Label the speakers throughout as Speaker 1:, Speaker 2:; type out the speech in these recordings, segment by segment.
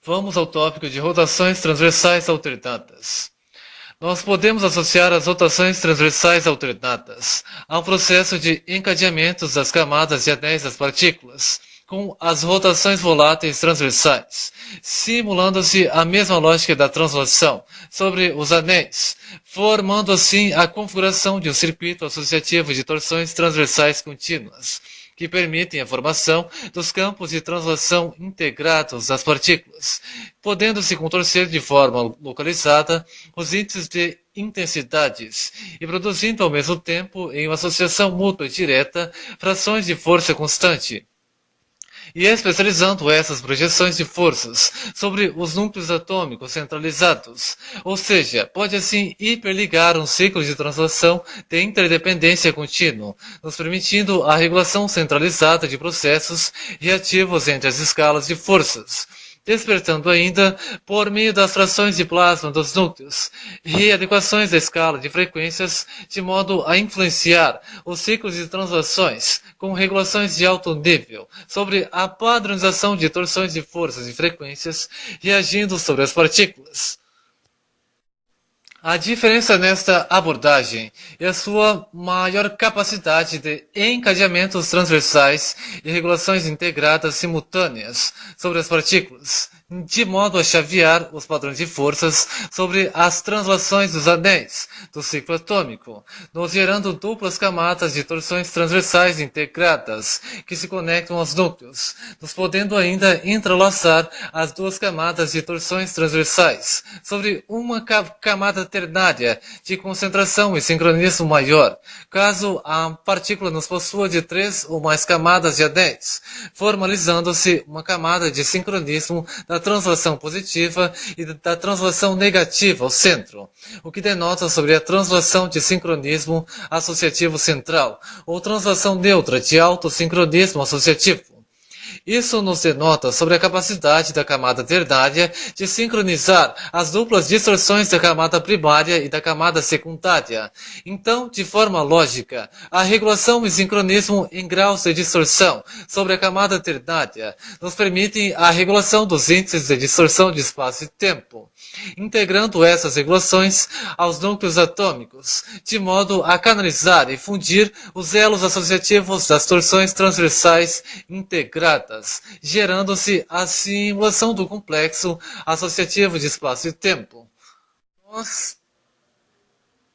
Speaker 1: Vamos ao tópico de rotações transversais alternadas. Nós podemos associar as rotações transversais alternadas ao processo de encadeamentos das camadas de anéis das partículas, com as rotações voláteis transversais, simulando-se a mesma lógica da translação sobre os anéis, formando assim a configuração de um circuito associativo de torções transversais contínuas, que permitem a formação dos campos de translação integrados das partículas, podendo-se contorcer de forma localizada os índices de intensidades e produzindo ao mesmo tempo, em uma associação mútua e direta, frações de força constante, e especializando essas projeções de forças sobre os núcleos atômicos centralizados, ou seja, pode assim hiperligar um ciclo de translação de interdependência contínua, nos permitindo a regulação centralizada de processos reativos entre as escalas de forças, despertando ainda, por meio das frações de plasma dos núcleos, readequações da escala de frequências de modo a influenciar os ciclos de translações com regulações de alto nível sobre a padronização de torções de forças e frequências reagindo sobre as partículas. A diferença nesta abordagem é a sua maior capacidade de encadeamentos transversais e regulações integradas simultâneas sobre as partículas, de modo a chavear os padrões de forças sobre as translações dos anéis do ciclo atômico, nos gerando duplas camadas de torções transversais integradas que se conectam aos núcleos, nos podendo ainda entrelaçar as duas camadas de torções transversais sobre uma camada ternária de concentração e sincronismo maior, caso a partícula nos possua de 3 ou mais camadas de anéis, formalizando-se uma camada de sincronismo da translação positiva e da translação negativa ao centro, o que denota sobre a translação de sincronismo associativo central, ou translação neutra de alto sincronismo associativo. Isso nos denota sobre a capacidade da camada ternária de sincronizar as duplas distorções da camada primária e da camada secundária. Então, de forma lógica, a regulação e sincronismo em graus de distorção sobre a camada ternária nos permitem a regulação dos índices de distorção de espaço e tempo, integrando essas regulações aos núcleos atômicos, de modo a canalizar e fundir os elos associativos das torções transversais integradas, gerando-se a simulação do complexo associativo de espaço e tempo. Nós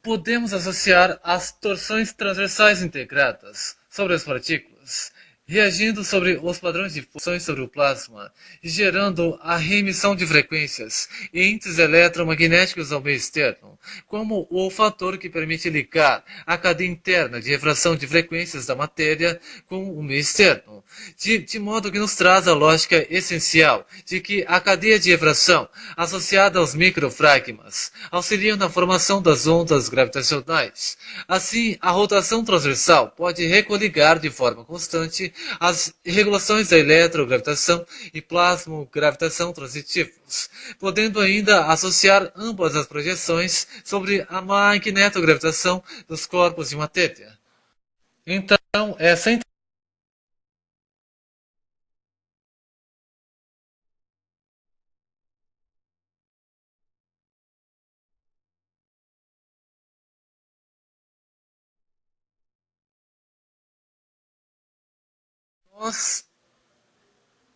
Speaker 1: podemos associar as torções transversais integradas sobre as partículas, reagindo sobre os padrões de funções sobre o plasma, gerando a reemissão de frequências e índices eletromagnéticos ao meio externo, como o fator que permite ligar a cadeia interna de refração de frequências da matéria com o meio externo, de modo que nos traz a lógica essencial de que a cadeia de refração, associada aos microfragmas, auxilia na formação das ondas gravitacionais. Assim, a rotação transversal pode recoligar de forma constante as regulações da eletrogravitação e plasmogravitação transitivos, podendo ainda associar ambas as projeções sobre a magnetogravitação dos corpos de matéria. Então, essa nós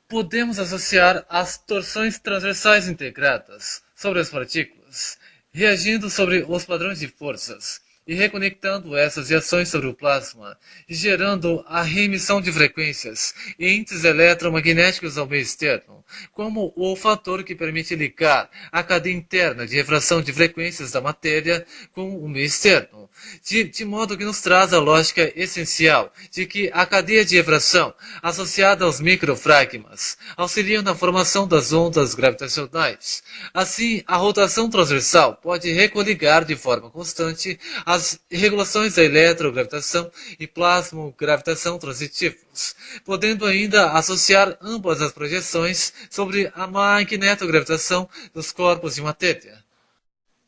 Speaker 1: podemos associar as torções transversais integradas sobre as partículas, reagindo sobre os padrões de forças e reconectando essas reações sobre o plasma, gerando a reemissão de frequências e índices eletromagnéticos ao meio externo, como o fator que permite ligar a cadeia interna de refração de frequências da matéria com o meio externo, de modo que nos traz a lógica essencial de que a cadeia de refração, associada aos microfragmas, auxilia na formação das ondas gravitacionais. Assim, a rotação transversal pode recoligar de forma constante as regulações da eletrogravitação e plasmogravitação transitivos, podendo ainda associar ambas as projeções sobre a magnetogravitação dos corpos de matéria.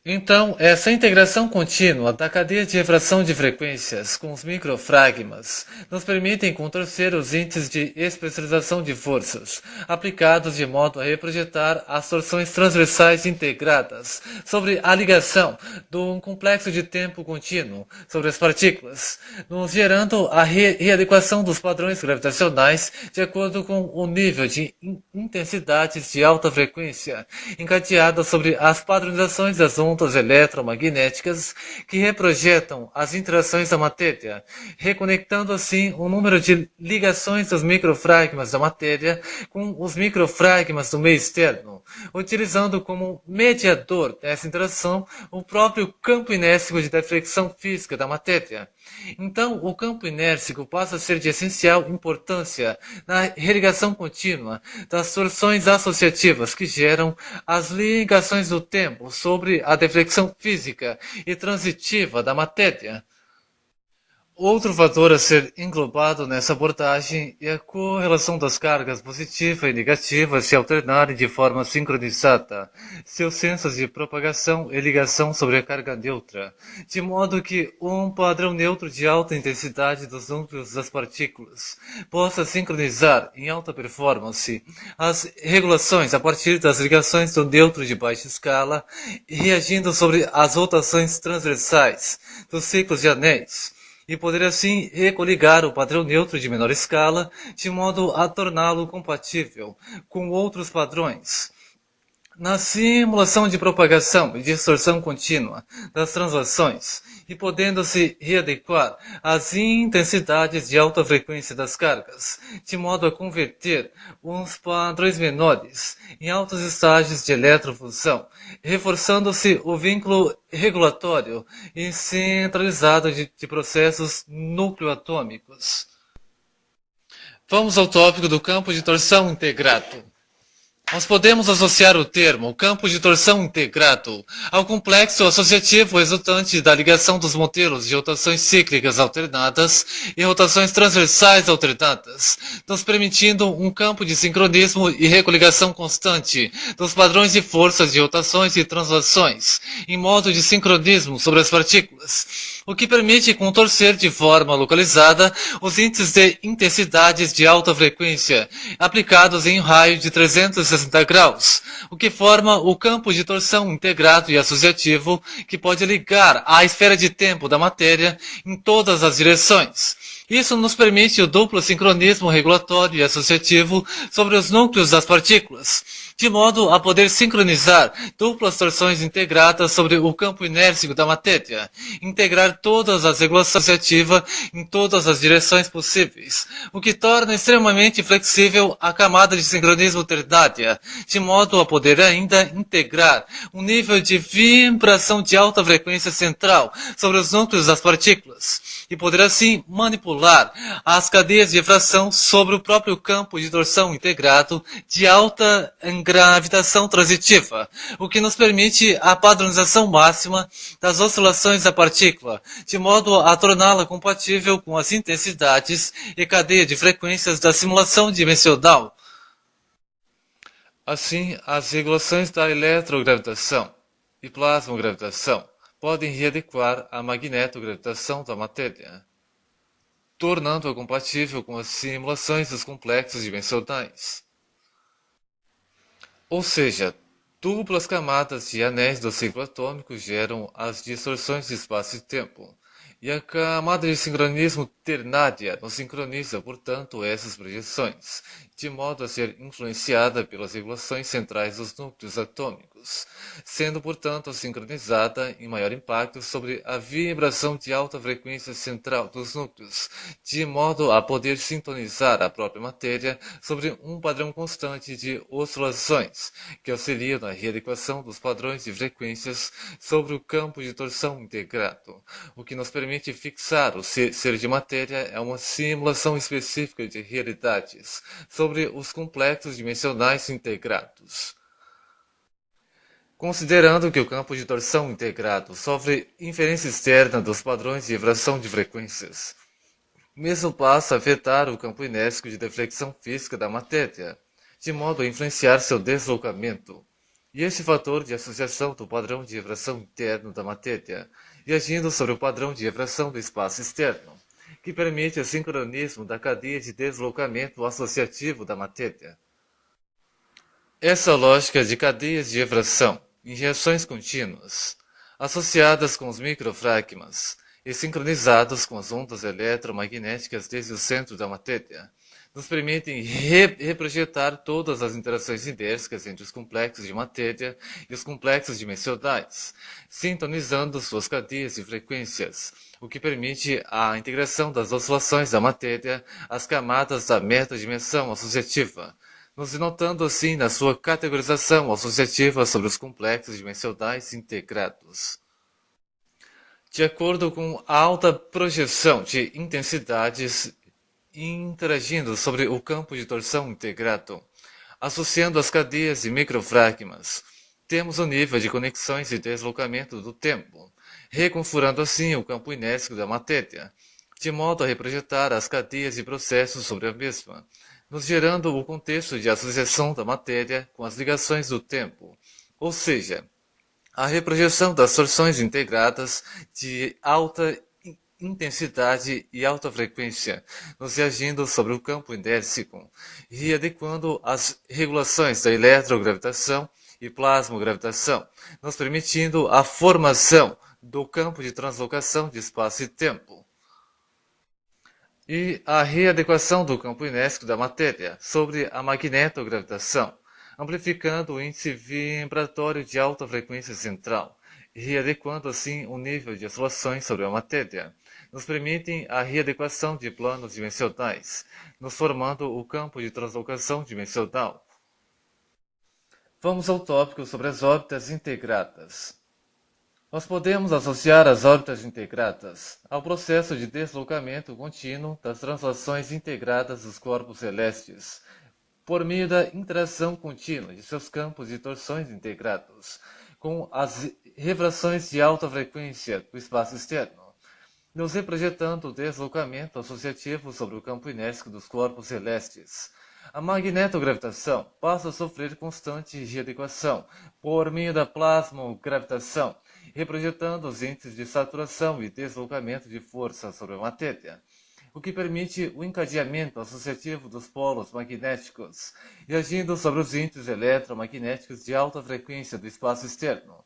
Speaker 1: Então, essa integração contínua da cadeia de refração de frequências com os microfragmas nos permitem contorcer os índices de especialização de forças, aplicados de modo a reprojetar as torções transversais integradas sobre a ligação de um complexo de tempo contínuo sobre as partículas, nos gerando a readequação dos padrões gravitacionais de acordo com o nível de intensidades de alta frequência encadeadas sobre as padronizações das ondas eletromagnéticas que reprojetam as interações da matéria, reconectando assim o número de ligações dos microfragmas da matéria com os microfragmas do meio externo, utilizando como mediador dessa interação o próprio campo inércico de deflexão física da matéria. Então, o campo inércico passa a ser de essencial importância na religação contínua das torções associativas que geram as ligações do tempo sobre a deflexão física e transitiva da matéria. Outro fator a ser englobado nessa abordagem é a correlação das cargas positiva e negativa se alternarem de forma sincronizada, seus sensos de propagação e ligação sobre a carga neutra, de modo que um padrão neutro de alta intensidade dos núcleos das partículas possa sincronizar em alta performance as regulações a partir das ligações do neutro de baixa escala, reagindo sobre as rotações transversais dos ciclos de anéis e poder assim recoligar o padrão neutro de menor escala, de modo a torná-lo compatível com outros padrões. Na simulação de propagação e distorção contínua das translações, e podendo-se readequar às intensidades de alta frequência das cargas, de modo a converter os padrões menores em altos estágios de eletrofusão, reforçando-se o vínculo regulatório e centralizado de processos nucleoatômicos. Vamos ao tópico do campo de torção integrado. Nós podemos associar o termo campo de torção integrado ao complexo associativo resultante da ligação dos modelos de rotações cíclicas alternadas e rotações transversais alternadas, nos permitindo um campo de sincronismo e recoligação constante dos padrões de forças de rotações e translações, em modo de sincronismo sobre as partículas, o que permite contorcer de forma localizada os índices de intensidades de alta frequência aplicados em um raio de 360 graus, o que forma o campo de torção integrado e associativo que pode ligar a esfera de tempo da matéria em todas as direções. Isso nos permite o duplo sincronismo regulatório e associativo sobre os núcleos das partículas, de modo a poder sincronizar duplas torções integradas sobre o campo inércico da matéria, integrar todas as regulações associativas em todas as direções possíveis, o que torna extremamente flexível a camada de sincronismo ternária, de modo a poder ainda integrar um nível de vibração de alta frequência central sobre os núcleos das partículas, e poder assim manipular as cadeias de refração sobre o próprio campo de torção integrado de alta gravitação transitiva, o que nos permite a padronização máxima das oscilações da partícula, de modo a torná-la compatível com as intensidades e cadeia de frequências da simulação dimensional. Assim, as regulações da eletrogravitação e plasmogravitação podem readequar a magnetogravitação da matéria, tornando-a compatível com as simulações dos complexos dimensionais. Ou seja, duplas camadas de anéis do ciclo atômico geram as distorções de espaço e tempo, e a camada de sincronismo ternária não sincroniza, portanto, essas projeções, de modo a ser influenciada pelas regulações centrais dos núcleos atômicos, sendo, portanto, sincronizada em maior impacto sobre a vibração de alta frequência central dos núcleos, de modo a poder sintonizar a própria matéria sobre um padrão constante de oscilações, que auxilia na readequação dos padrões de frequências sobre o campo de torção integrado, o que nos permite fixar o ser de matéria é uma simulação específica de realidades sobre os complexos dimensionais integrados. Considerando que o campo de torção integrado sofre inferência externa dos padrões de refração de frequências, mesmo passa a afetar o campo inércico de deflexão física da matéria, de modo a influenciar seu deslocamento, e esse fator de associação do padrão de refração interno da matéria e agindo sobre o padrão de refração do espaço externo, que permite o sincronismo da cadeia de deslocamento associativo da matéria. Essa lógica de cadeias de refração em reações contínuas, associadas com os microfragmas e sincronizados com as ondas eletromagnéticas desde o centro da matéria, nos permitem reprojetar todas as interações idênticas entre os complexos de matéria e os complexos dimensionais, sintonizando suas cadeias de frequências, o que permite a integração das oscilações da matéria às camadas da metadimensão associativa, nos denotando assim na sua categorização associativa sobre os complexos dimensionais integrados. De acordo com a alta projeção de intensidades interagindo sobre o campo de torção integrado, associando as cadeias de microfragmas, temos o nível de conexões e deslocamento do tempo, reconfigurando assim o campo inédito da matéria, de modo a reprojetar as cadeias de processos sobre a mesma, nos gerando o contexto de associação da matéria com as ligações do tempo, ou seja, a reprojeção das torções integradas de alta intensidade e alta frequência, nos reagindo sobre o campo inércico, e adequando as regulações da eletrogravitação e plasmogravitação, nos permitindo a formação do campo de translocação de espaço e tempo, e a readequação do campo inércico da matéria sobre a magnetogravitação, amplificando o índice vibratório de alta frequência central, e readequando assim o nível de oscilações sobre a matéria, nos permitem a readequação de planos dimensionais, nos formando o campo de translocação dimensional. Vamos ao tópico sobre as órbitas integradas. Nós podemos associar as órbitas integradas ao processo de deslocamento contínuo das translações integradas dos corpos celestes, por meio da interação contínua de seus campos de torções integrados com as refrações de alta frequência do espaço externo, nos reprojetando o deslocamento associativo sobre o campo inércico dos corpos celestes. A magnetogravitação passa a sofrer constante readequação por meio da plasmogravitação, reprojetando os índices de saturação e deslocamento de força sobre a matéria, o que permite o encadeamento associativo dos polos magnéticos e agindo sobre os índices eletromagnéticos de alta frequência do espaço externo,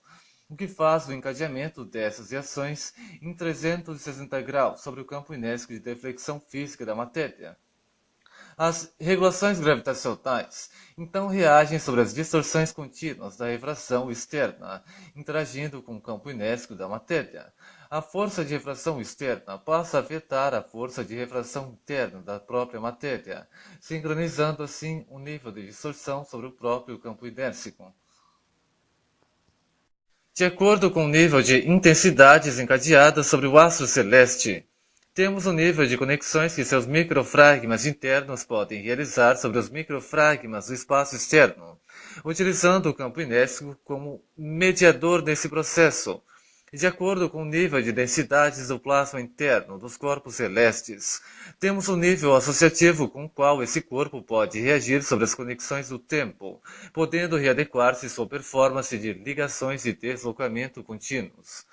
Speaker 1: o que faz o encadeamento dessas reações em 360 graus sobre o campo inércico de deflexão física da matéria. As regulações gravitacionais então reagem sobre as distorções contínuas da refração externa, interagindo com o campo inércico da matéria. A força de refração externa passa a afetar a força de refração interna da própria matéria, sincronizando assim o nível de distorção sobre o próprio campo inércico. De acordo com o nível de intensidades encadeadas sobre o astro celeste, temos o nível de conexões que seus microfragmas internos podem realizar sobre os microfragmas do espaço externo, utilizando o campo inércico como mediador nesse processo. De acordo com o nível de densidades do plasma interno dos corpos celestes, temos o nível associativo com o qual esse corpo pode reagir sobre as conexões do tempo, podendo readequar-se sua performance de ligações e deslocamento contínuos.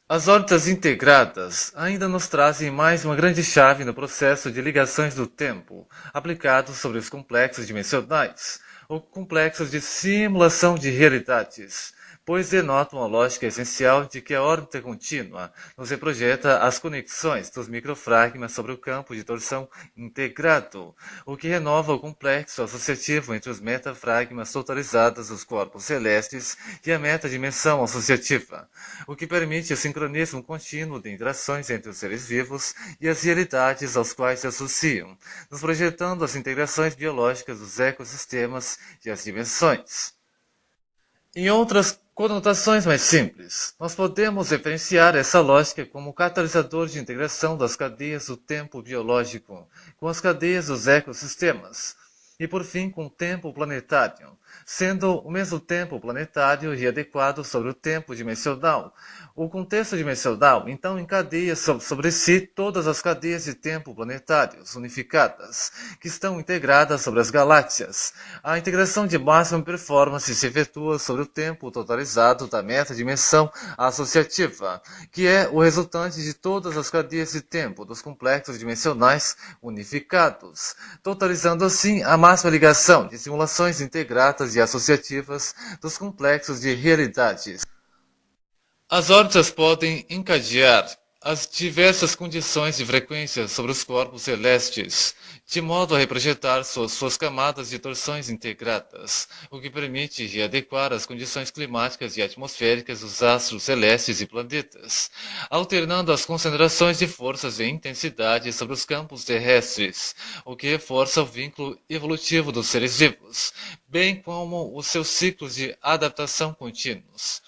Speaker 1: As órbitas integradas ainda nos trazem mais uma grande chave no processo de ligações do tempo, aplicado sobre os complexos dimensionais, ou complexos de simulação de realidades, pois denotam a lógica essencial de que a órbita contínua nos reprojeta as conexões dos microfragmas sobre o campo de torção integrado, o que renova o complexo associativo entre os metafragmas totalizados dos corpos celestes e a metadimensão associativa, o que permite o sincronismo contínuo de interações entre os seres vivos e as realidades aos quais se associam, nos projetando as integrações biológicas dos ecossistemas e as dimensões. Em outras conotações mais simples, nós podemos referenciar essa lógica como catalisador de integração das cadeias do tempo biológico com as cadeias dos ecossistemas, e, por fim, com o tempo planetário, sendo o mesmo tempo planetário e adequado sobre o tempo dimensional. O contexto dimensional, então, encadeia sobre si todas as cadeias de tempo planetários unificadas, que estão integradas sobre as galáxias. A integração de máxima performance se efetua sobre o tempo totalizado da metadimensão associativa, que é o resultante de todas as cadeias de tempo dos complexos dimensionais unificados, totalizando assim a máxima ligação de simulações integradas e associativas dos complexos de realidades. As órbitas podem encadear as diversas condições de frequência sobre os corpos celestes, de modo a reprojetar suas camadas de torções integradas, o que permite readequar as condições climáticas e atmosféricas dos astros celestes e planetas, alternando as concentrações de forças e intensidade sobre os campos terrestres, o que reforça o vínculo evolutivo dos seres vivos, bem como os seus ciclos de adaptação contínuos.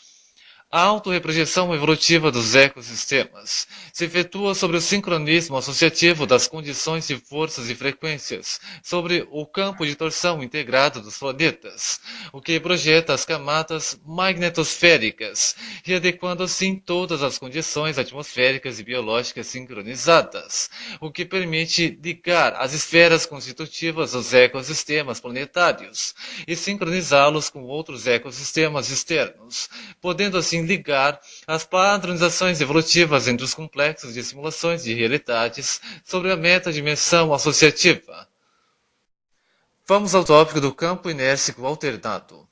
Speaker 1: A autorreprojeção evolutiva dos ecossistemas se efetua sobre o sincronismo associativo das condições de forças e frequências sobre o campo de torção integrado dos planetas, o que projeta as camadas magnetosféricas, readequando assim todas as condições atmosféricas e biológicas sincronizadas, o que permite ligar as esferas constitutivas dos ecossistemas planetários e sincronizá-los com outros ecossistemas externos, podendo assim ligar as padronizações evolutivas entre os complexos de simulações de realidades sobre a metadimensão associativa. Vamos ao tópico do campo inércico alternado.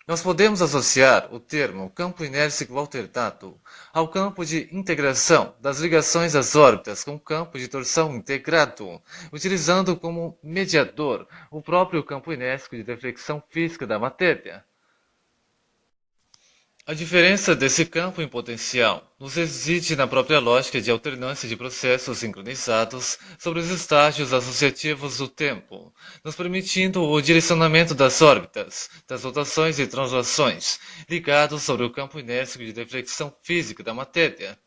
Speaker 1: Nós podemos associar o termo campo inércico alternado ao campo de integração das ligações das órbitas com o campo de torção integrado, utilizando como mediador o próprio campo inércico de deflexão física da matéria. A diferença desse campo em potencial nos reside na própria lógica de alternância de processos sincronizados sobre os estágios associativos do tempo, nos permitindo o direcionamento das órbitas, das rotações e translações, ligados sobre o campo inércico de deflexão física da matéria,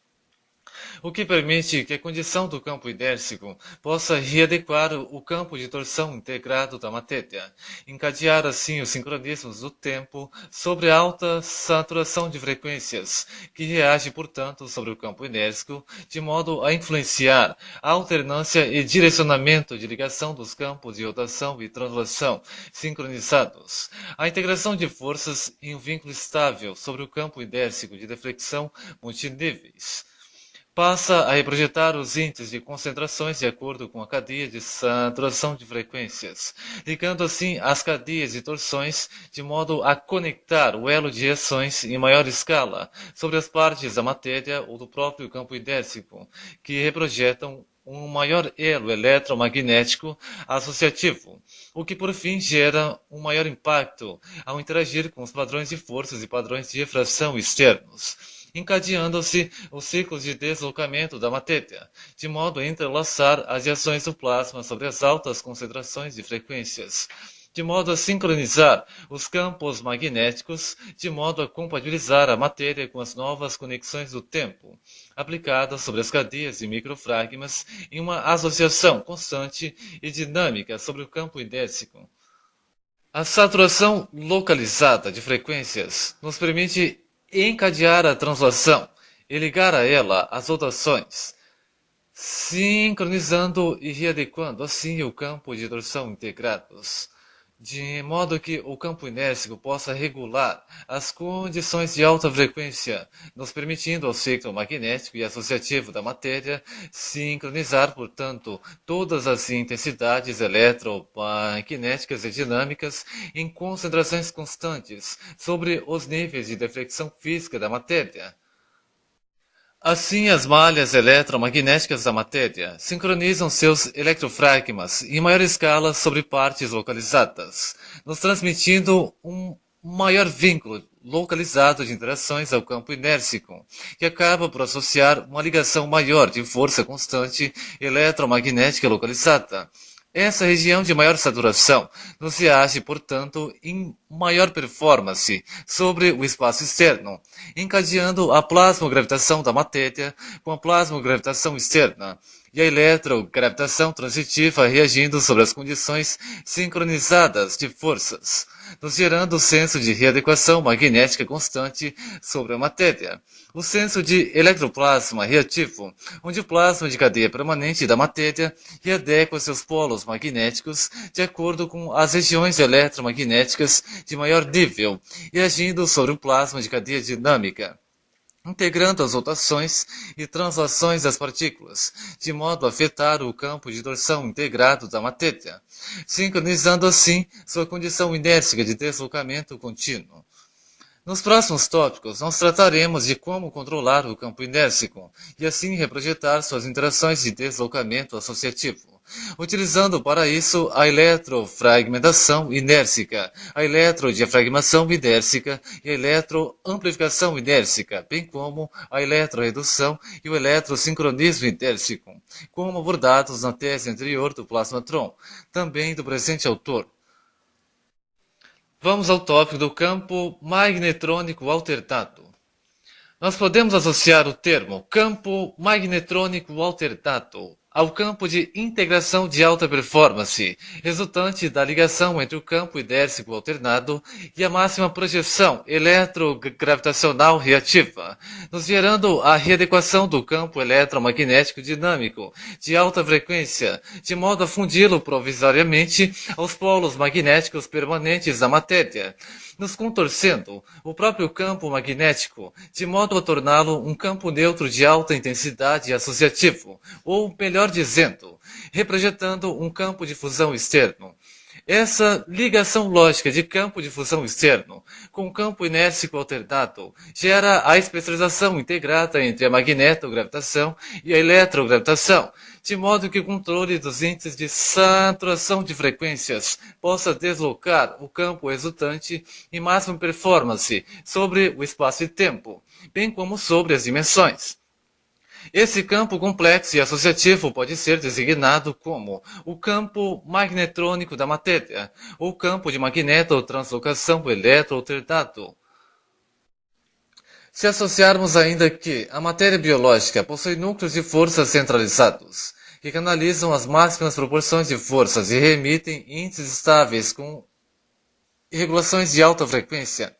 Speaker 1: o que permite que a condição do campo inércico possa readequar o campo de torção integrado da matéria, encadear assim os sincronismos do tempo sobre a alta saturação de frequências, que reage, portanto, sobre o campo inércico, de modo a influenciar a alternância e direcionamento de ligação dos campos de rotação e translação sincronizados, a integração de forças em um vínculo estável sobre o campo inércico de deflexão multiníveis. Passa a reprojetar os índices de concentrações de acordo com a cadeia de saturação de frequências, ligando assim as cadeias de torções de modo a conectar o elo de reações em maior escala sobre as partes da matéria ou do próprio campo inércico, que reprojetam um maior elo eletromagnético associativo, o que por fim gera um maior impacto ao interagir com os padrões de forças e padrões de refração externos, encadeando-se os ciclos de deslocamento da matéria, de modo a entrelaçar as reações do plasma sobre as altas concentrações de frequências, de modo a sincronizar os campos magnéticos, de modo a compatibilizar a matéria com as novas conexões do tempo, aplicadas sobre as cadeias de microfragmas em uma associação constante e dinâmica sobre o campo inércico. A saturação localizada de frequências nos permite encadear a translação e ligar a ela as rotações, sincronizando e readequando assim o campo de torção integrados, de modo que o campo inércico possa regular as condições de alta frequência, nos permitindo ao ciclo magnético e associativo da matéria sincronizar, portanto, todas as intensidades eletromagnéticas e dinâmicas em concentrações constantes sobre os níveis de deflexão física da matéria. Assim, as malhas eletromagnéticas da matéria sincronizam seus electrofragmas em maior escala sobre partes localizadas, nos transmitindo um maior vínculo localizado de interações ao campo inércico, que acaba por associar uma ligação maior de força constante eletromagnética localizada. Essa região de maior saturação nos reage, portanto, em maior performance sobre o espaço externo, encadeando a plasmogravitação da matéria com a plasmogravitação externa, e a eletrogravitação transitiva reagindo sobre as condições sincronizadas de forças, nos gerando o senso de readequação magnética constante sobre a matéria. O senso de electroplasma reativo, onde o plasma de cadeia permanente da matéria readequa seus polos magnéticos de acordo com as regiões eletromagnéticas de maior nível e agindo sobre o plasma de cadeia dinâmica, integrando as rotações e translações das partículas, de modo a afetar o campo de torção integrado da matéria, sincronizando assim sua condição inércica de deslocamento contínuo. Nos próximos tópicos, nós trataremos de como controlar o campo inércico e assim reprojetar suas interações de deslocamento associativo, utilizando para isso a eletrofragmentação inércica, a eletrodiafragmação inércica e a eletroamplificação inércica, bem como a eletroredução e o eletrosincronismo inércico, como abordados na tese anterior do plasmatron, também do presente autor. Vamos ao tópico do campo magnetrônico alternado. Nós podemos associar o termo campo magnetrônico alternado ao campo de integração de alta performance, resultante da ligação entre o campo inércico alternado e a máxima projeção eletrogravitacional reativa, nos gerando a readequação do campo eletromagnético dinâmico de alta frequência, de modo a fundi-lo provisoriamente aos polos magnéticos permanentes da matéria, nos contorcendo o próprio campo magnético, de modo a torná-lo um campo neutro de alta intensidade associativo, ou melhor dizendo, reprojetando um campo de fusão externo. Essa ligação lógica de campo de fusão externo com campo inércico alternado gera a especialização integrada entre a magnetogravitação e a eletrogravitação, de modo que o controle dos índices de saturação de frequências possa deslocar o campo resultante em máxima performance sobre o espaço e tempo, bem como sobre as dimensões. Esse campo complexo e associativo pode ser designado como o campo magnetrônico da matéria, ou campo de magnetotranslação eletroalternado. Se associarmos ainda que a matéria biológica possui núcleos de forças centralizados, que canalizam as máximas proporções de forças e reemitem índices estáveis com regulações de alta frequência,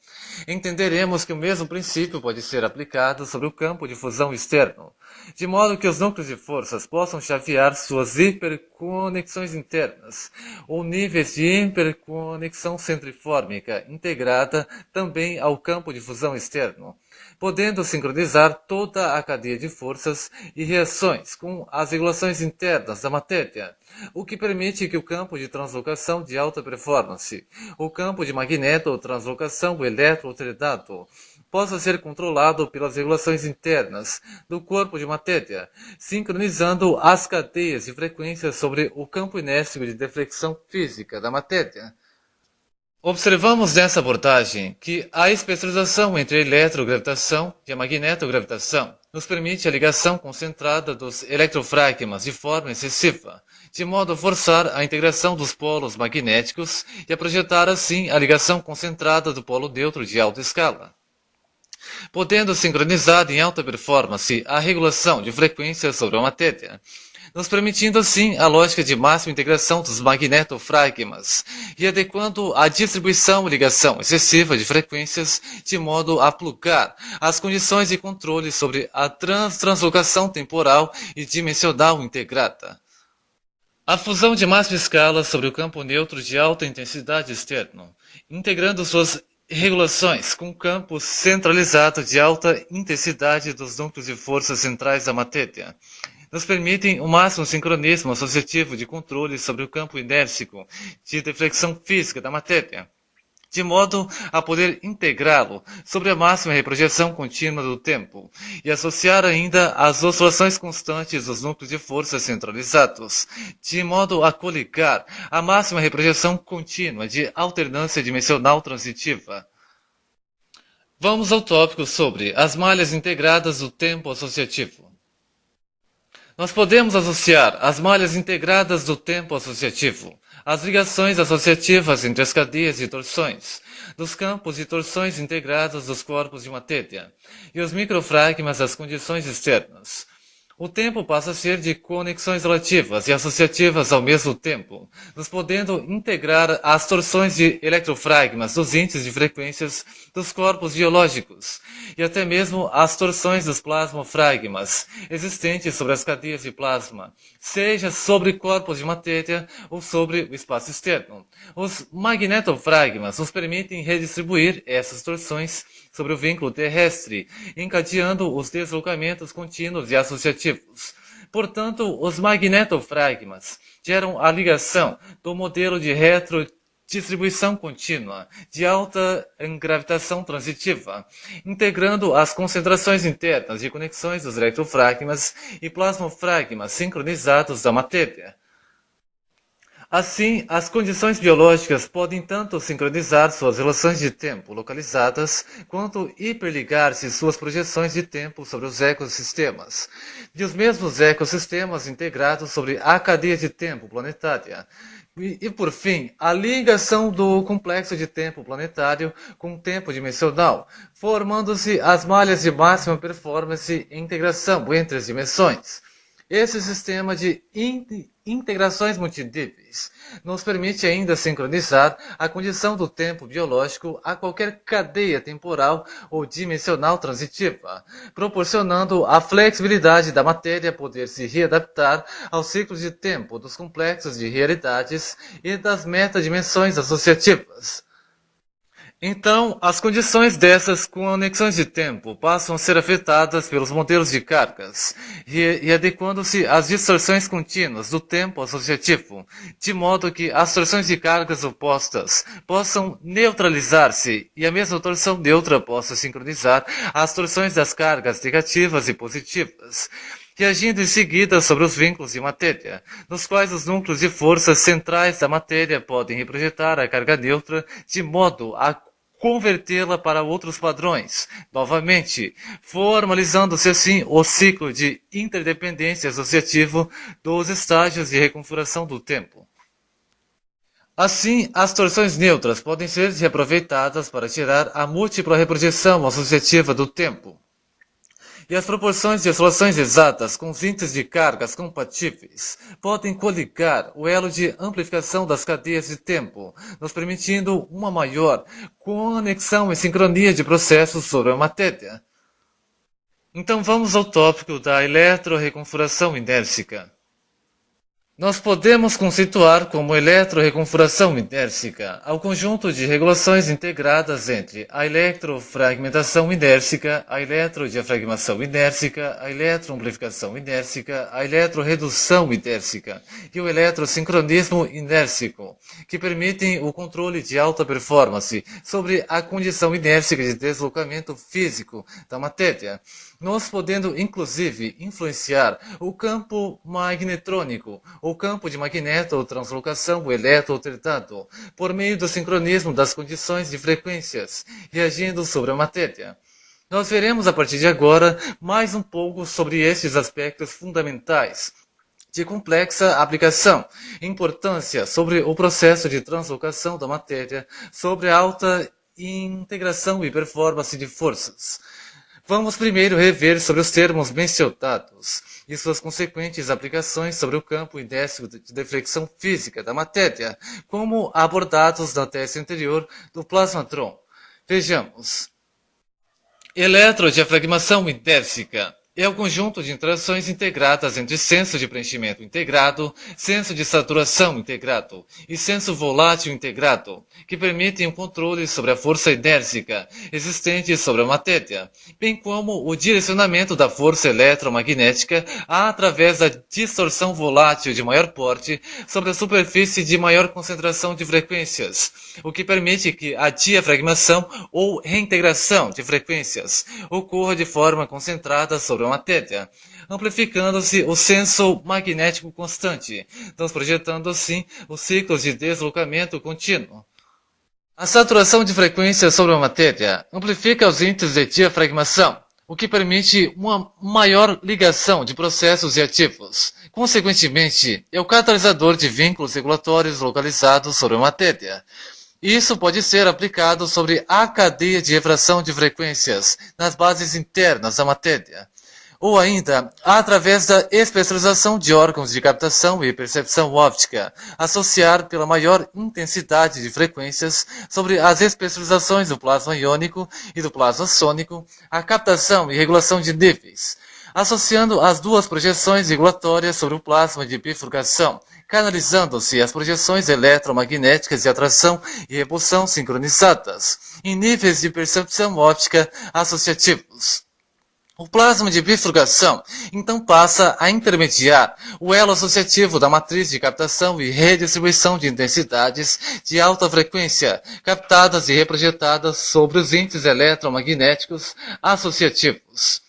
Speaker 1: entenderemos que o mesmo princípio pode ser aplicado sobre o campo de fusão externo, de modo que os núcleos de forças possam chavear suas hiperconexões internas, ou níveis de hiperconexão centrifórmica integrada também ao campo de fusão externo, podendo sincronizar toda a cadeia de forças e reações com as regulações internas da matéria, o que permite que o campo de translocação de alta performance, o campo de magnetotranslação eletroalternado, possa ser controlado pelas regulações internas do corpo de matéria, sincronizando as cadeias de frequências sobre o campo inércico de deflexão física da matéria. Observamos nessa abordagem que a especialização entre a eletrogravitação e a magnetogravitação nos permite a ligação concentrada dos eletrofragmas de forma excessiva, de modo a forçar a integração dos polos magnéticos e a projetar assim a ligação concentrada do polo neutro de alta escala, podendo sincronizar em alta performance a regulação de frequência sobre a matéria, nos permitindo assim a lógica de máxima integração dos magnetofragmas e adequando a distribuição e ligação excessiva de frequências de modo a plugar as condições de controle sobre a translocação temporal e dimensional integrada. A fusão de máxima escala sobre o campo neutro de alta intensidade externo, integrando suas regulações com o campo centralizado de alta intensidade dos núcleos de forças centrais da matéria, nos permitem o máximo sincronismo associativo de controle sobre o campo inércico de deflexão física da matéria, de modo a poder integrá-lo sobre a máxima reprojeção contínua do tempo e associar ainda as oscilações constantes dos núcleos de força centralizados, de modo a coligar a máxima reprojeção contínua de alternância dimensional transitiva. Vamos ao tópico sobre as malhas integradas do tempo associativo. Nós podemos associar as malhas integradas do tempo associativo às ligações associativas entre as cadeias de torções, dos campos de torções integrados dos corpos de matéria, e os microfragmas das condições externas. O tempo passa a ser de conexões relativas e associativas ao mesmo tempo, nos podendo integrar as torções de eletrofragmas dos índices de frequências dos corpos biológicos e até mesmo as torções dos plasmofragmas existentes sobre as cadeias de plasma, seja sobre corpos de matéria ou sobre o espaço externo. Os magnetofragmas nos permitem redistribuir essas torções sobre o vínculo terrestre, encadeando os deslocamentos contínuos e associativos. Portanto, os magnetofragmas geram a ligação do modelo de retrodistribuição contínua de alta gravitação transitiva, integrando as concentrações internas de conexões dos eletrofragmas e plasmofragmas sincronizados da matéria. Assim, as condições biológicas podem tanto sincronizar suas relações de tempo localizadas, quanto hiperligar-se suas projeções de tempo sobre os ecossistemas, e os mesmos ecossistemas integrados sobre a cadeia de tempo planetária. E, por fim, a ligação do complexo de tempo planetário com o tempo dimensional, formando-se as malhas de máxima performance e integração entre as dimensões. Esse sistema de integrações multiníveis nos permite ainda sincronizar a condição do tempo biológico a qualquer cadeia temporal ou dimensional transitiva, proporcionando a flexibilidade da matéria poder se readaptar aos ciclos de tempo dos complexos de realidades e das metadimensões associativas. Então, as condições dessas conexões de tempo passam a ser afetadas pelos modelos de cargas, e adequando-se às distorções contínuas do tempo associativo, de modo que as torções de cargas opostas possam neutralizar-se e a mesma torção neutra possa sincronizar as torções das cargas negativas e positivas, reagindo em seguida sobre os vínculos de matéria, nos quais os núcleos de forças centrais da matéria podem reprojetar a carga neutra de modo a convertê-la para outros padrões, novamente, formalizando-se assim o ciclo de interdependência associativo dos estágios de reconfiguração do tempo. Assim, as torções neutras podem ser reaproveitadas para tirar a múltipla reprojeção associativa do tempo. E as proporções de oscilações exatas com os índices de cargas compatíveis podem coligar o elo de amplificação das cadeias de tempo, nos permitindo uma maior conexão e sincronia de processos sobre a matéria. Então vamos ao tópico da eletrorreconfiguração inércica. Nós podemos conceituar como eletrorreconfiguração inércica ao conjunto de regulações integradas entre a eletrofragmentação inércica, a eletrodiafragmação inércica, a eletroamplificação inércica, a eletroredução inércica e o eletrosincronismo inércico, que permitem o controle de alta performance sobre a condição inércica de deslocamento físico da matéria, nós podendo inclusive influenciar o campo magnetrônico, o campo de magneto-translocação eletroalternado, por meio do sincronismo das condições de frequências, reagindo sobre a matéria. Nós veremos a partir de agora mais um pouco sobre estes aspectos fundamentais de complexa aplicação, importância sobre o processo de translocação da matéria, sobre a alta integração e performance de forças. Vamos primeiro rever sobre os termos mencionados e suas consequentes aplicações sobre o campo inércico de deflexão física da matéria, como abordados na tese anterior do plasmatron. Vejamos. Eletrodiafragmação inércica é o conjunto de interações integradas entre senso de preenchimento integrado, senso de saturação integrado e senso volátil integrado, que permitem o controle sobre a força inércica existente sobre a matéria, bem como o direcionamento da força eletromagnética através da distorção volátil de maior porte sobre a superfície de maior concentração de frequências, o que permite que a diafragmação ou reintegração de frequências ocorra de forma concentrada sobre a matéria, amplificando-se o senso magnético constante, projetando assim os ciclos de deslocamento contínuo. A saturação de frequências sobre a matéria amplifica os índices de diafragmação, o que permite uma maior ligação de processos reativos. Consequentemente, é o catalisador de vínculos regulatórios localizados sobre a matéria. Isso pode ser aplicado sobre a cadeia de refração de frequências nas bases internas da matéria. ou ainda através da especialização de órgãos de captação e percepção óptica, associar pela maior intensidade de frequências sobre as especializações do plasma iônico e do plasma sônico, a captação e regulação de níveis, associando as duas projeções regulatórias sobre o plasma de bifurcação, canalizando-se as projeções eletromagnéticas de atração e repulsão sincronizadas, em níveis de percepção óptica associativos. O plasma de bifurcação, então, passa a intermediar o elo associativo da matriz de captação e redistribuição de intensidades de alta frequência, captadas e reprojetadas sobre os índices eletromagnéticos associativos.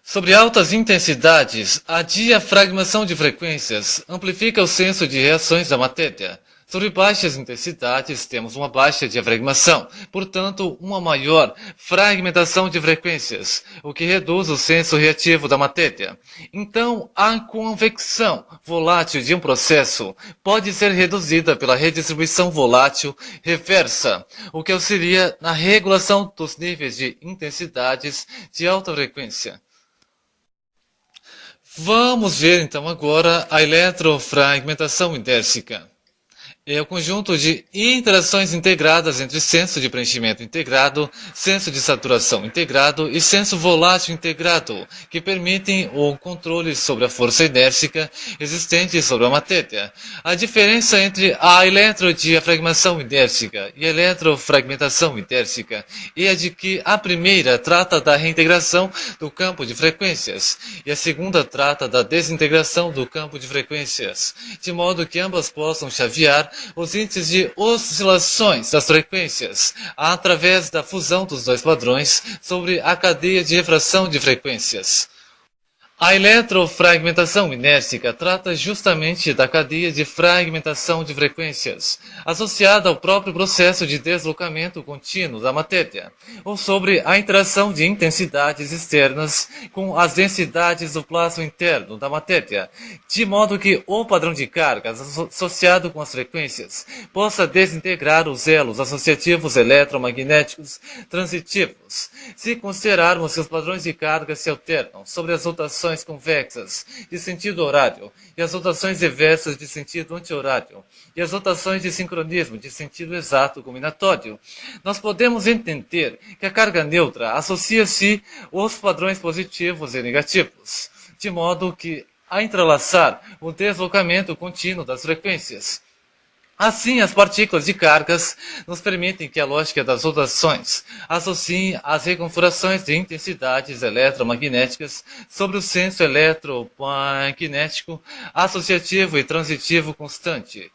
Speaker 1: Sobre altas intensidades, a diafragmação de frequências amplifica o senso de reações da matéria. Sobre baixas intensidades, temos uma baixa diafragmação, portanto, uma maior fragmentação de frequências, o que reduz o senso reativo da matéria. Então, a convecção volátil de um processo pode ser reduzida pela redistribuição volátil reversa, o que auxilia na regulação dos níveis de intensidades de alta frequência. Vamos ver então agora a eletrofragmentação indérsica. É o conjunto de interações integradas entre senso de preenchimento integrado, senso de saturação integrado e senso volátil integrado, que permitem o controle sobre a força inércica existente sobre a matéria. A diferença entre a eletrodiafragmação indérsica e a eletrofragmentação indérsica é a de que a primeira trata da reintegração do campo de frequências e a segunda trata da desintegração do campo de frequências, de modo que ambas possam chavear os índices de oscilações das frequências através da fusão dos dois padrões sobre a cadeia de refração de frequências. A eletrofragmentação inércica trata justamente da cadeia de fragmentação de frequências, associada ao próprio processo de deslocamento contínuo da matéria, ou sobre a interação de intensidades externas com as densidades do plasma interno da matéria, de modo que o padrão de cargas associado com as frequências possa desintegrar os elos associativos eletromagnéticos transitivos, se considerarmos que os padrões de carga se alternam sobre as rotações convexas de sentido horário e as rotações reversas de sentido anti-horário e as rotações de sincronismo de sentido exato combinatório, nós podemos entender que a carga neutra associa-se aos padrões positivos e negativos, de modo que a entrelaçar o deslocamento contínuo das frequências. Assim, as partículas de cargas nos permitem que a lógica das rotações associe as reconfigurações de intensidades eletromagnéticas sobre o senso eletromagnético associativo e transitivo constante.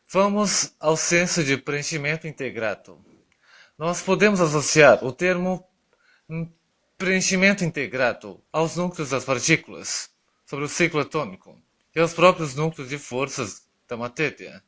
Speaker 1: Vamos ao senso de preenchimento integrado. Nós podemos associar o termo preenchimento integrado aos núcleos das partículas sobre o ciclo atômico e aos próprios núcleos de forças da matéria,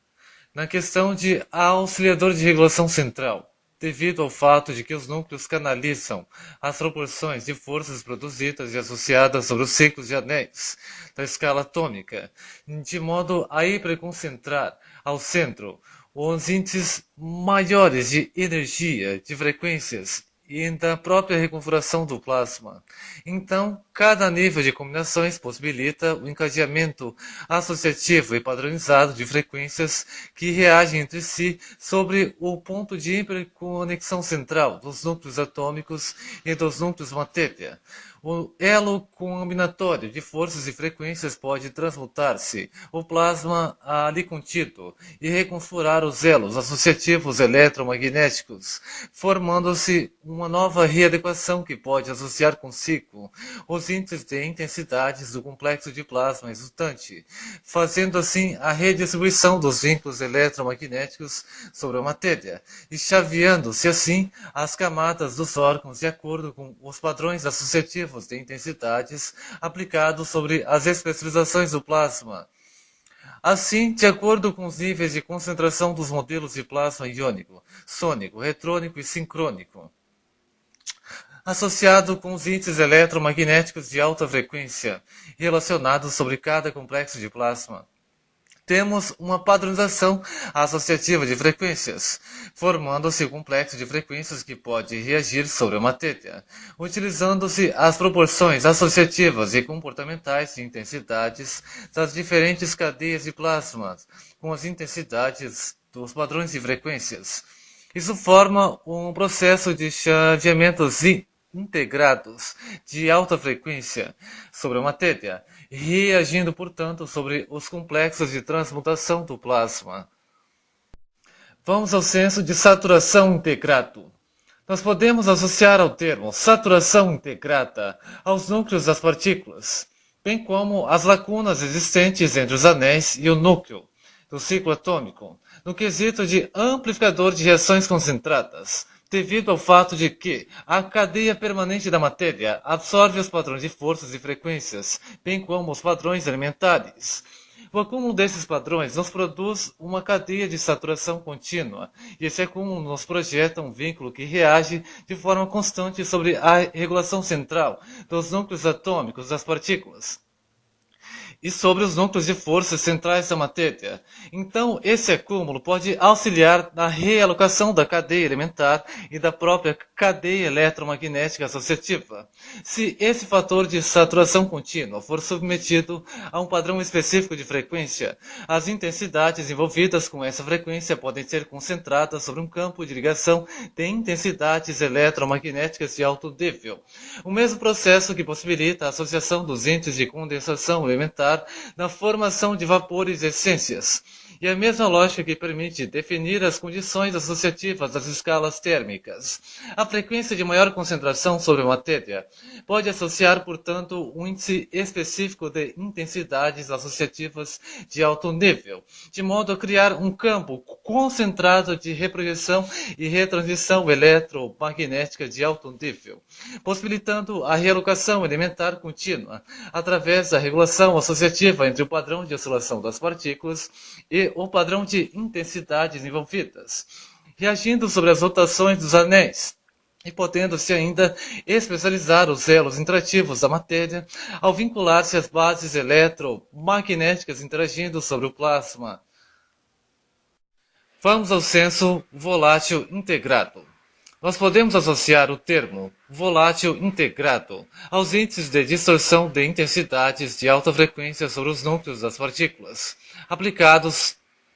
Speaker 1: na questão de auxiliador de regulação central, devido ao fato de que os núcleos canalizam as proporções de forças produzidas e associadas sobre os ciclos de anéis da escala atômica, de modo a hiperconcentrar ao centro os índices maiores de energia, de frequências e da própria reconfiguração do plasma. Então, cada nível de combinações possibilita o encadeamento associativo e padronizado de frequências que reagem entre si sobre o ponto de hiperconexão central dos núcleos atômicos e dos núcleos matéria. O elo combinatório de forças e frequências pode transmutar-se o plasma ali contido e reconfigurar os elos associativos eletromagnéticos, formando-se uma nova readequação que pode associar consigo os índices de intensidades do complexo de plasma resultante, fazendo assim a redistribuição dos vínculos eletromagnéticos sobre a matéria e chaveando-se assim as camadas dos órgãos de acordo com os padrões associativos de intensidades aplicados sobre as especializações do plasma. Assim, de acordo com os níveis de concentração dos modelos de plasma iônico, sônico, retrônico e sincrônico, associado com os índices eletromagnéticos de alta frequência relacionados sobre cada complexo de plasma. temos uma padronização associativa de frequências, formando-se um complexo de frequências que pode reagir sobre a matéria, utilizando-se as proporções associativas e comportamentais de intensidades das diferentes cadeias de plasma, com as intensidades dos padrões de frequências. Isso forma um processo de chaveamentos integrados de alta frequência sobre a matéria, reagindo, portanto, sobre os complexos de transmutação do plasma. Vamos ao senso de saturação integrado. Nós podemos associar ao termo saturação integrada aos núcleos das partículas, bem como as lacunas existentes entre os anéis e o núcleo do ciclo atômico, no quesito de amplificador de reações concentradas, devido ao fato de que a cadeia permanente da matéria absorve os padrões de forças e frequências, bem como os padrões elementares. O acúmulo desses padrões nos produz uma cadeia de saturação contínua, e esse acúmulo nos projeta um vínculo que reage de forma constante sobre a regulação central dos núcleos atômicos das partículas e sobre os núcleos de forças centrais da matéria. Então, esse acúmulo pode auxiliar na realocação da cadeia elementar e da própria cadeia eletromagnética associativa. Se esse fator de saturação contínua for submetido a um padrão específico de frequência, as intensidades envolvidas com essa frequência podem ser concentradas sobre um campo de ligação de intensidades eletromagnéticas de alto nível. O mesmo processo que possibilita a associação dos índices de condensação elementar na formação de vapores e essências, e a mesma lógica que permite definir as condições associativas das escalas térmicas. A frequência de maior concentração sobre a matéria pode associar, portanto, um índice específico de intensidades associativas de alto nível, de modo a criar um campo concentrado de reprojeção e retransmissão eletromagnética de alto nível, possibilitando a realocação elementar contínua através da regulação associativa entre o padrão de oscilação das partículas e o padrão de intensidades envolvidas, reagindo sobre as rotações dos anéis e podendo-se ainda especializar os elos interativos da matéria ao vincular-se às bases eletromagnéticas interagindo sobre o plasma. Vamos ao senso volátil integrado. Nós podemos associar o termo volátil integrado aos índices de distorção de intensidades de alta frequência sobre os núcleos das partículas, aplicados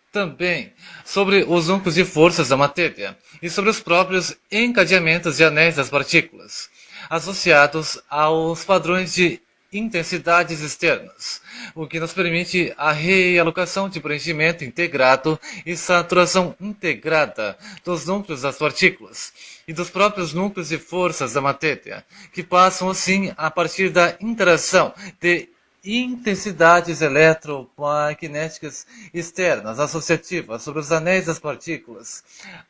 Speaker 1: também sobre os núcleos de forças da matéria e sobre os próprios encadeamentos de anéis das partículas, associados aos padrões de intensidades externas, o que nos permite a realocação de preenchimento integrado e saturação integrada dos núcleos das partículas e dos próprios núcleos de forças da matéria, que passam assim a partir da interação de intensidades eletromagnéticas externas associativas sobre os anéis das partículas,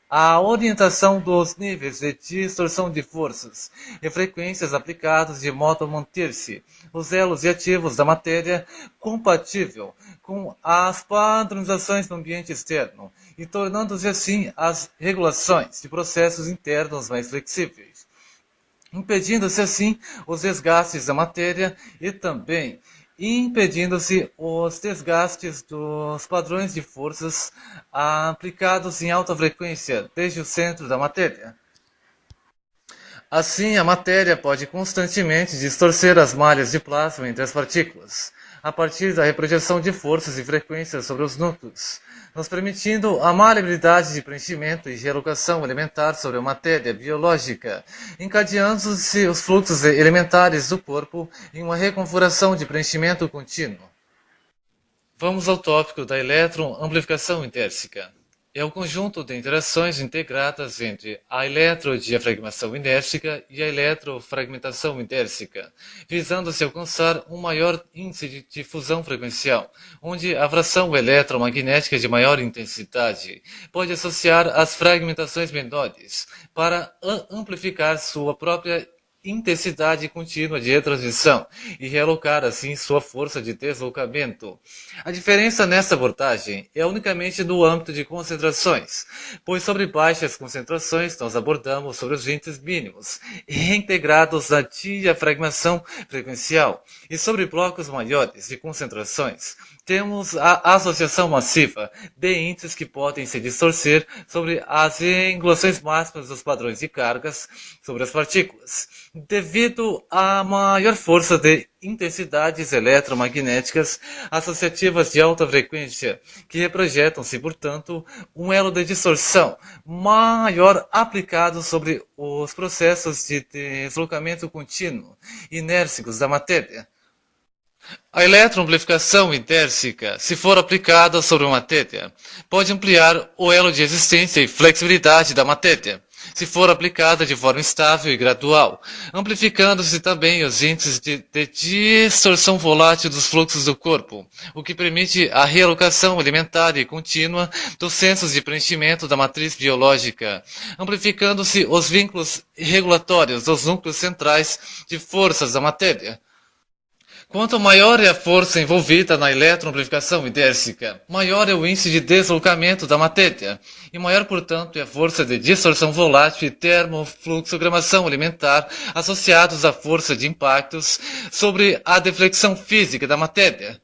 Speaker 1: a orientação dos níveis de distorção de forças e frequências aplicados de modo a manter-se os elos reativos da matéria compatível com as padronizações do ambiente externo e tornando-se assim as regulações de processos internos mais flexíveis, impedindo-se assim os desgastes da matéria e também impedindo-se os desgastes dos padrões de forças aplicados em alta frequência desde o centro da matéria. Assim, a matéria pode constantemente distorcer as malhas de plasma entre as partículas, a partir da reprojeção de forças e frequências sobre os núcleos, nos permitindo a maleabilidade de preenchimento e realocação elementar sobre a matéria biológica, encadeando-se os fluxos elementares do corpo em uma reconfiguração de preenchimento contínuo. Vamos ao tópico da eletroamplificação intérsica. É o conjunto de interações integradas entre a eletrodiafragmação inércica e a eletrofragmentação intérsica, visando-se alcançar um maior índice de difusão frequencial, onde a fração eletromagnética de maior intensidade pode associar as fragmentações menores para amplificar sua própria intensidade contínua de retransmissão e realocar assim sua força de deslocamento. A diferença nesta abordagem é unicamente no âmbito de concentrações, pois sobre baixas concentrações nós abordamos sobre os índices mínimos reintegrados na diafragmação frequencial e sobre blocos maiores de concentrações temos a associação massiva de índices que podem se distorcer sobre as angulações máximas dos padrões de cargas sobre as partículas, devido à maior força de intensidades eletromagnéticas associativas de alta frequência, que reprojetam-se, portanto, um elo de distorção maior aplicado sobre os processos de deslocamento contínuo inércicos da matéria. A eletroamplificação intérsica, se for aplicada sobre a matéria, pode ampliar o elo de resistência e flexibilidade da matéria, se for aplicada de forma estável e gradual, amplificando-se também os índices de distorção volátil dos fluxos do corpo, o que permite a realocação alimentar e contínua dos centros de preenchimento da matriz biológica, amplificando-se os vínculos regulatórios dos núcleos centrais de forças da matéria. Quanto maior é a força envolvida na eletroamplificação idérsica, maior é o índice de deslocamento da matéria, e maior, portanto, é a força de distorção volátil e termofluxogramação alimentar associados à força de impactos sobre a deflexão física da matéria.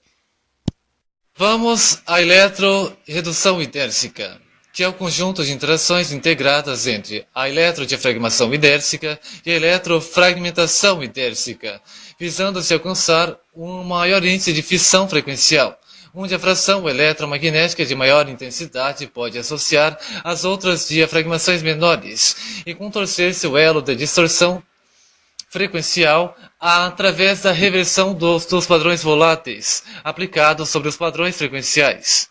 Speaker 1: Vamos à eletroredução idérsica, que é o conjunto de interações integradas entre a eletrodiafragmação idérsica e a eletrofragmentação idérsica, visando-se alcançar um maior índice de fissão frequencial, onde a fração eletromagnética de maior intensidade pode associar as outras diafragmações menores e contorcer-se o elo de distorção frequencial através da reversão dos padrões voláteis aplicados sobre os padrões frequenciais.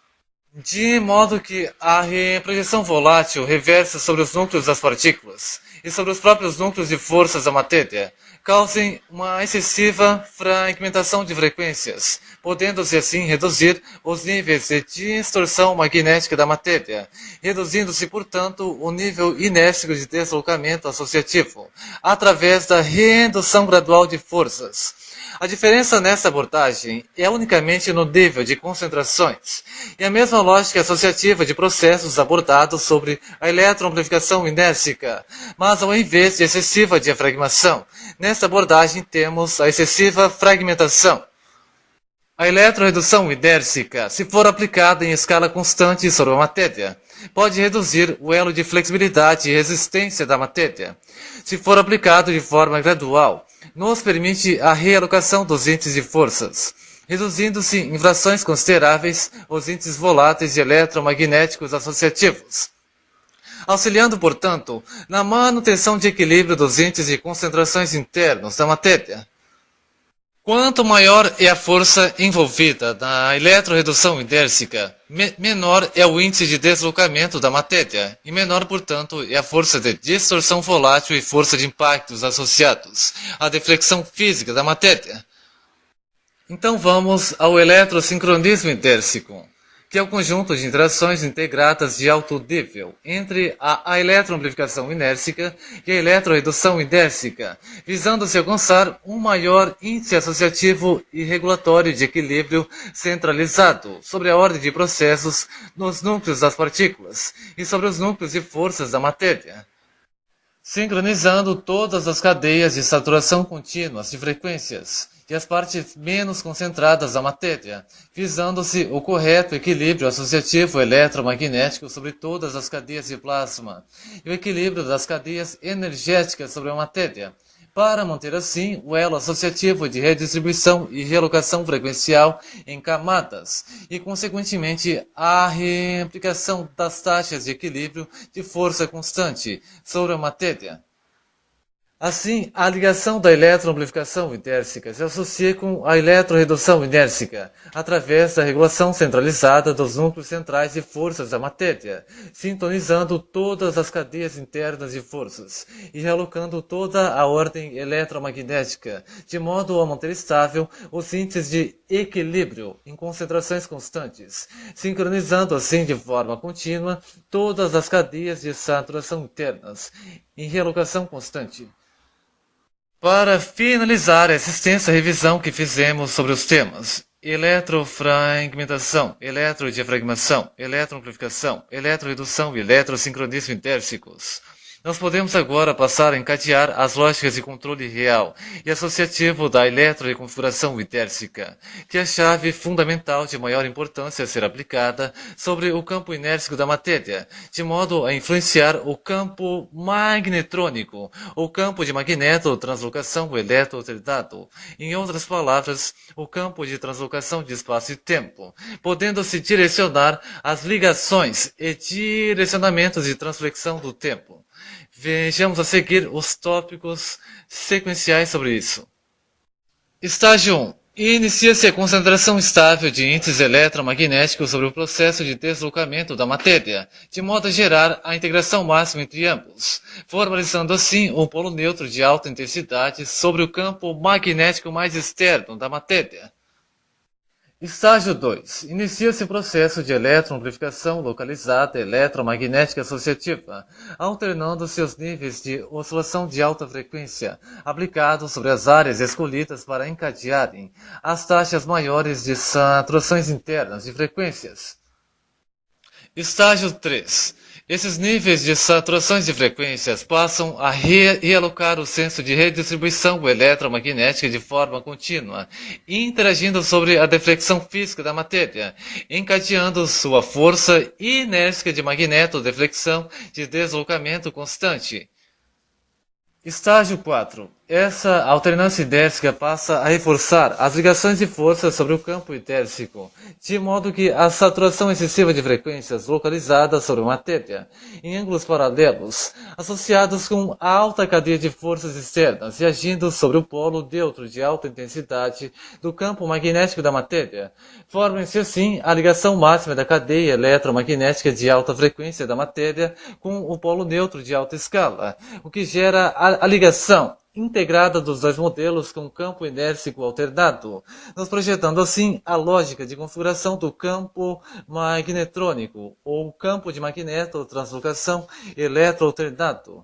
Speaker 1: De modo que a projeção volátil reversa sobre os núcleos das partículas e sobre os próprios núcleos de forças da matéria causem uma excessiva fragmentação de frequências, podendo-se assim reduzir os níveis de distorção magnética da matéria, reduzindo-se, portanto, o nível inércico de deslocamento associativo, através da redução gradual de forças. A diferença nesta abordagem é unicamente no nível de concentrações, e a mesma lógica associativa de processos abordados sobre a eletroamplificação inércica, mas ao invés de excessiva diafragmação, nesta abordagem temos a excessiva fragmentação. A eletroredução idérsica, se for aplicada em escala constante sobre a matéria, pode reduzir o elo de flexibilidade e resistência da matéria. Se for aplicado de forma gradual, nos permite a realocação dos índices de forças, reduzindo-se em frações consideráveis os índices voláteis e eletromagnéticos associativos, auxiliando, portanto, na manutenção de equilíbrio dos índices de concentrações internos da matéria. Quanto maior é a força envolvida na eletroredução idérsica, menor é o índice de deslocamento da matéria, e menor, portanto, é a força de distorção volátil e força de impactos associados à deflexão física da matéria. Então vamos ao eletrosincronismo idérsico, que é o conjunto de interações integradas de alto nível entre a eletroamplificação inércica e a eletroredução idérsica, visando-se alcançar um maior índice associativo e regulatório de equilíbrio centralizado sobre a ordem de processos nos núcleos das partículas e sobre os núcleos de forças da matéria, sincronizando todas as cadeias de saturação contínuas de frequências e as partes menos concentradas da matéria, visando-se o correto equilíbrio associativo eletromagnético sobre todas as cadeias de plasma e o equilíbrio das cadeias energéticas sobre a matéria, para manter assim o elo associativo de redistribuição e realocação frequencial em camadas e, consequentemente, a reaplicação das taxas de equilíbrio de força constante sobre a matéria. Assim, a ligação da eletroamplificação idérsica se associa com a eletroredução idérsica, através da regulação centralizada dos núcleos centrais de forças da matéria, sintonizando todas as cadeias internas de forças e realocando toda a ordem eletromagnética, de modo a manter estável os índices de equilíbrio em concentrações constantes, sincronizando assim de forma contínua todas as cadeias de saturação internas em realocação constante. Para finalizar essa extensa revisão que fizemos sobre os temas eletrofragmentação, eletrodiafragmação, eletroamplificação, eletroredução e eletrosincronismo idérsicos, Nós podemos agora passar a encadear as lógicas de controle real e associativo da eletroreconfiguração idércica, que é a chave fundamental de maior importância a ser aplicada sobre o campo inércico da matéria, de modo a influenciar o campo magnetrônico, ou campo de magneto-translocação eletroalternado, em outras palavras, o campo de translocação de espaço e tempo, podendo-se direcionar as ligações e direcionamentos de transflexão do tempo. Vejamos a seguir os tópicos sequenciais sobre isso. Estágio 1. Inicia-se a concentração estável de índices eletromagnéticos sobre o processo de deslocamento da matéria, de modo a gerar a integração máxima entre ambos, formalizando assim um polo neutro de alta intensidade sobre o campo magnético mais externo da matéria. Estágio 2. Inicia-se o processo de eletroamplificação localizada eletromagnética associativa, alternando seus níveis de oscilação de alta frequência, aplicados sobre as áreas escolhidas para encadearem as taxas maiores de saturações internas de frequências. Estágio 3. Esses níveis de saturações de frequências passam a realocar o senso de redistribuição eletromagnética de forma contínua, interagindo sobre a deflexão física da matéria, encadeando sua força inércica de magneto-deflexão de deslocamento constante. Estágio 4. Essa alternância idércica passa a reforçar as ligações de força sobre o campo idércico, de modo que a saturação excessiva de frequências localizadas sobre a matéria, em ângulos paralelos, associados com a alta cadeia de forças externas e agindo sobre o polo neutro de alta intensidade do campo magnético da matéria, formem-se assim a ligação máxima da cadeia eletromagnética de alta frequência da matéria com o polo neutro de alta escala, o que gera a ligação integrada dos dois modelos com campo inércico alternado, nos projetando assim a lógica de configuração do campo magnetrônico, ou campo de magneto-translocação eletroalternado.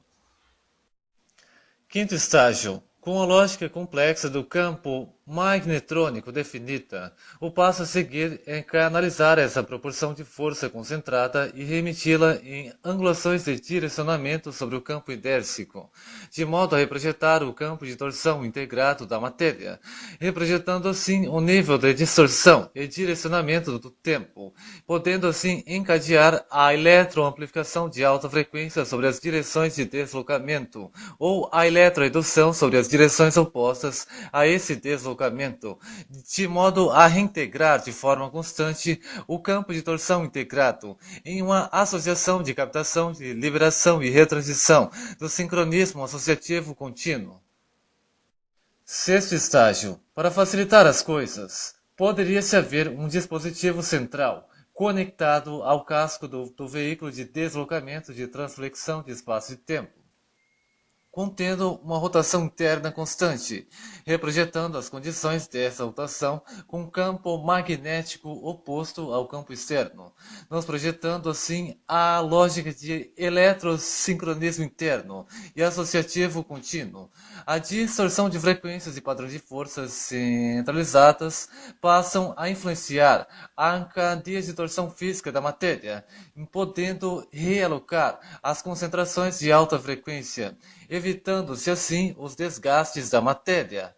Speaker 1: Quinto estágio. Com a lógica complexa do campo magnetrônico definida, o passo a seguir é canalizar essa proporção de força concentrada e remiti-la em angulações de direcionamento sobre o campo idércico, de modo a reprojetar o campo de torção integrado da matéria, reprojetando assim o nível de distorção e direcionamento do tempo, podendo assim encadear a eletroamplificação de alta frequência sobre as direções de deslocamento, ou a eletroredução sobre as direções opostas a esse deslocamento, de modo a reintegrar de forma constante o campo de torção integrado em uma associação de captação de liberação e retransição do sincronismo associativo contínuo. Sexto estágio. Para facilitar as coisas, poderia-se haver um dispositivo central conectado ao casco do veículo de deslocamento de transflexão de espaço e tempo, contendo uma rotação interna constante, reprojetando as condições dessa rotação com um campo magnético oposto ao campo externo, nos projetando assim a lógica de eletrosincronismo interno e associativo contínuo. A distorção de frequências e padrões de forças centralizadas passam a influenciar a cadeia de torção física da matéria, podendo realocar as concentrações de alta frequência, evitando-se assim os desgastes da matéria.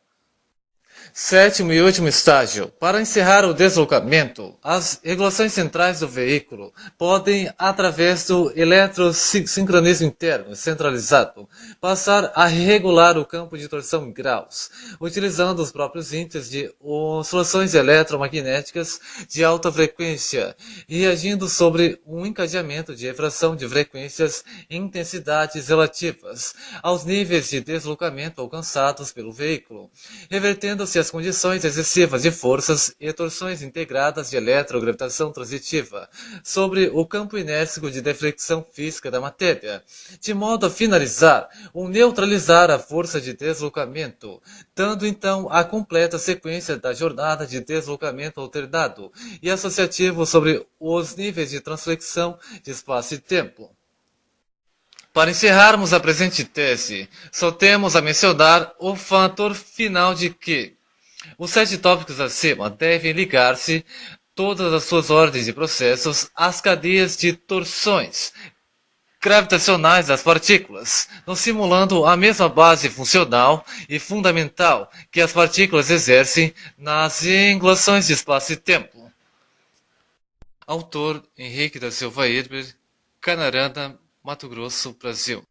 Speaker 1: Sétimo e último estágio. Para encerrar o deslocamento, as regulações centrais do veículo podem, através do eletrosincronismo interno centralizado, passar a regular o campo de torção em graus, utilizando os próprios índices de oscilações eletromagnéticas de alta frequência e agindo sobre um encadeamento de refração de frequências em intensidades relativas aos níveis de deslocamento alcançados pelo veículo, revertendo-se as condições excessivas de forças e torções integradas de eletrogravitação transitiva sobre o campo inércico de deflexão física da matéria, de modo a finalizar ou neutralizar a força de deslocamento, dando então a completa sequência da jornada de deslocamento alternado e associativo sobre os níveis de transflexão de espaço e tempo. Para encerrarmos a presente tese, só temos a mencionar o fator final de que os 7 tópicos acima devem ligar-se, todas as suas ordens e processos, às cadeias de torções gravitacionais das partículas, não simulando a mesma base funcional e fundamental que as partículas exercem nas angulações de espaço e tempo. Autor Henrique da Silva Edber, Canarana, Mato Grosso, Brasil.